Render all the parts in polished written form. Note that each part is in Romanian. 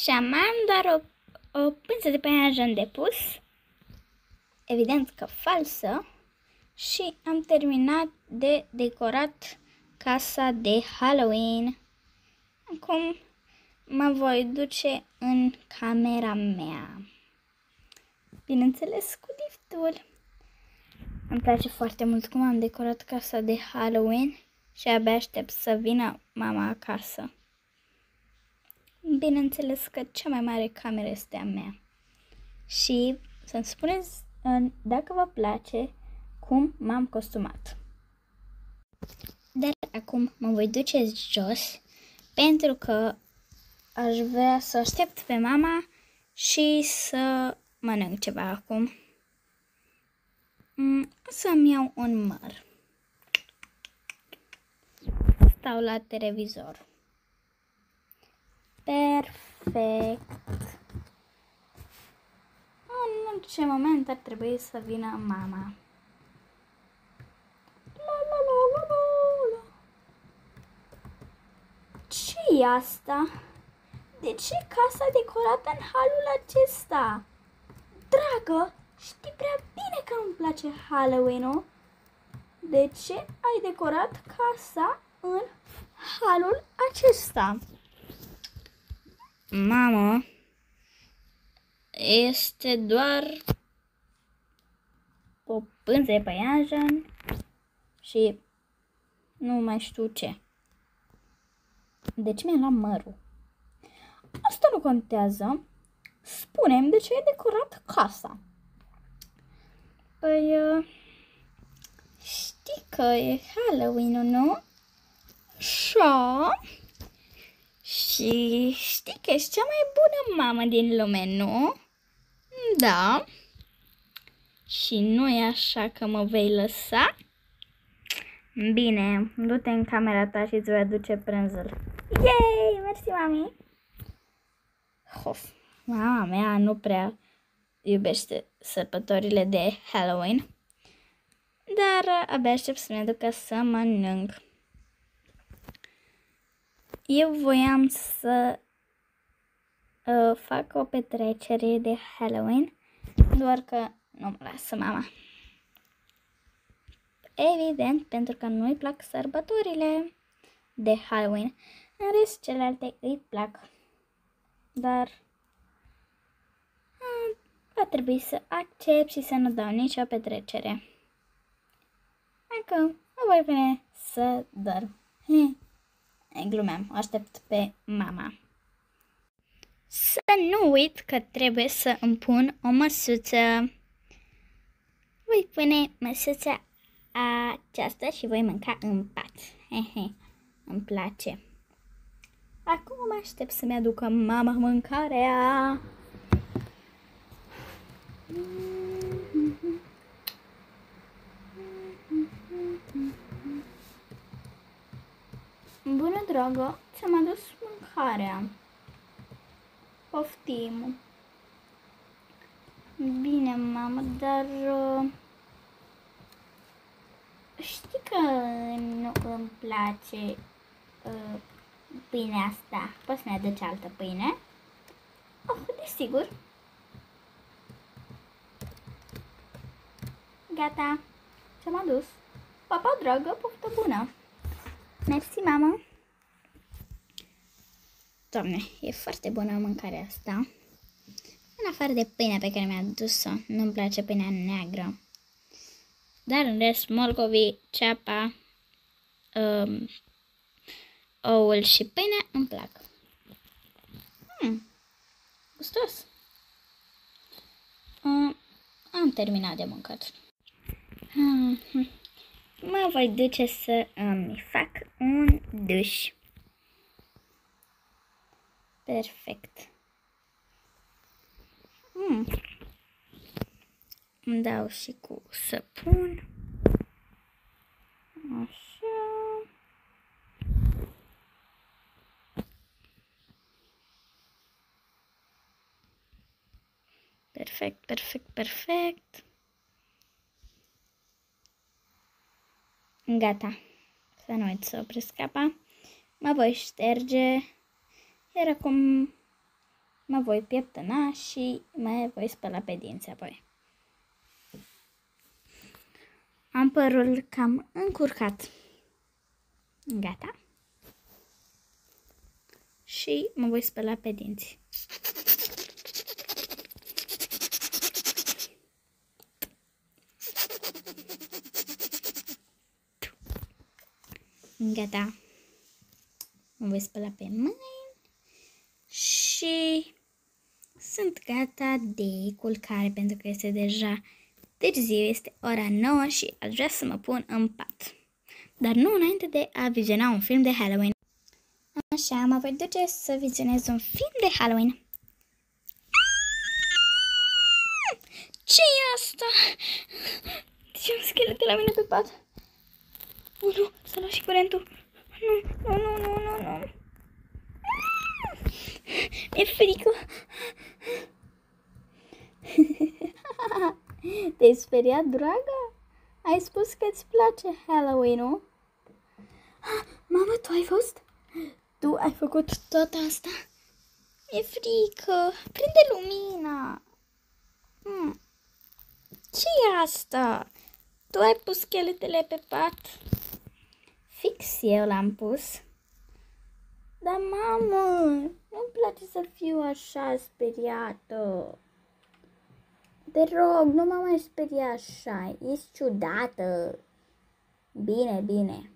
Așa, am doar o pânză de păianjen de pus, evident că falsă, și am terminat de decorat casa de Halloween. Acum mă voi duce în camera mea, bineînțeles cu liftul. Îmi place foarte mult cum am decorat casa de Halloween și abia aștept să vină mama acasă. Bineînțeles că cea mai mare cameră este a mea. Și să-mi spuneți dacă vă place cum m-am costumat. Dar acum mă voi duce jos pentru că aș vrea să aștept pe mama și să mănânc ceva acum. O să-mi iau un măr. Stau la televizor. Perfect. În ce moment ar trebui să vină mama? Ce e asta? De ce casa decorată în halul acesta? Dragă, știi prea bine că nu-mi place Halloween-ul. De ce ai decorat casa în halul acesta? Mamă, este doar o pânză de păianjen și nu mai știu ce. De ce mi-am luat mărul? Asta nu contează. Spune-mi de ce ai decorat casa. Păi, știi că e Halloween-ul, nu? Așa. Și știi că ești cea mai bună mamă din lume, nu? Da. Și nu e așa că mă vei lăsa? Bine, du-te în camera ta și îți voi aduce prânzul. Yay! Mersi, mami! Of, mama mea nu prea iubește sărbătorile de Halloween, dar abia aștept să-mi aducă să mănânc. Eu voiam să fac o petrecere de Halloween, doar că nu mă lasă mama. Evident, pentru că nu-i plac sărbătorile de Halloween. În rest, celelalte îi plac. Dar va trebui să accept și să nu dau nicio petrecere. Acum mă voi pune să dorm. Glumeam, o aștept pe mama. Să nu uit că trebuie să îmi pun o măsuță. Voi pune măsuța aceasta și voi mânca în pat. Îmi place. Acum mă aștept să-mi aducă mama mâncarea. Bună, dragă, ți-am adus mâncarea. Poftim. Bine, mamă, dar știi că nu îmi place pâinea asta. Poți să-mi aduci altă pâine? Oh, desigur. Gata, ți-am adus. Papa, dragă, poftă bună. Mersi, mamă. Doamne, e foarte bună mâncarea asta. În afară de pâinea pe care mi-a adus-o, nu-mi place pâinea neagră. Dar în rest, morcovii, ceapa, oul și pâinea îmi plac. Gustos. Am terminat de mâncat. Mă voi duce să îmi fac un duș. Perfect. Îmi dau și cu săpun. Așa. Perfect, perfect, perfect. Gata. Să nu uit să opresc capa. Mă voi șterge. Iar acum mă voi pieptăna și mă voi spăla pe dinți apoi. Am părul cam încurcat. Gata. Și mă voi spăla pe dinți. Gata. Mă voi spăla pe mâini și sunt gata de culcare pentru că este deja târziu, este ora 9 și aș vrea să mă pun în pat. Dar nu înainte de a viziona un film de Halloween. Așa, mă voi duce să vizionez un film de Halloween. Ce-i asta? Ce un schelet la mine pe pat? Oh, nu, să luat și curentul. Nu. Mi-e frică. Te-ai speriat, dragă? Ai spus că îți place Halloween-ul? Mamă, tu ai fost? Tu ai făcut tot asta? Mi-e frică. Prinde lumina. Ce-i asta? Tu ai pus scheletele pe pat? Fix eu l-am pus. Dar, mamă, nu-mi place să fiu așa speriată. Te rog, nu mă mai speria așa, ești ciudată. Bine.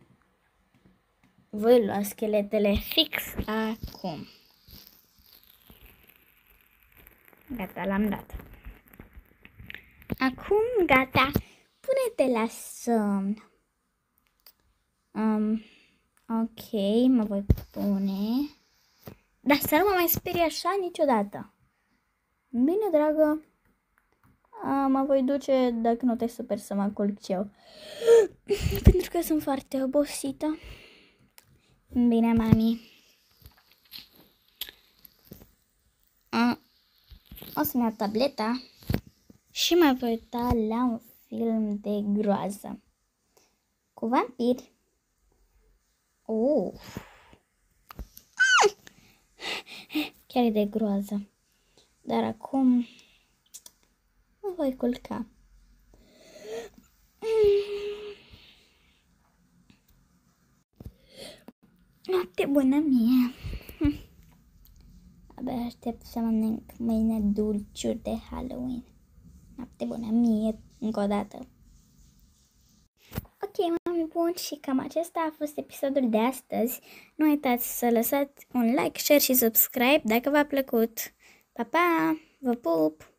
Voi lua scheletele fix acum. Gata, l-am dat. Acum, gata, pune-te la somn. Ok, mă voi pune. Dar să nu mă mai sperie așa niciodată. Bine, dragă. Mă voi duce, dacă nu te super, să mă culc eu. Pentru că sunt foarte obosită. Bine, mami. O să-mi iau tableta și mă voi uita la un film de groază. Cu vampiri. Chiar e de groază. Dar acum mă voi culca. Noapte bună mie. Abia aștept să mănânc mâine dulciuri de Halloween. Noapte bună mie încă o dată. Ok, mami, bun, și cam acesta a fost episodul de astăzi. Nu uitați să lăsați un like, share și subscribe dacă v-a plăcut. Pa, pa! Vă pup!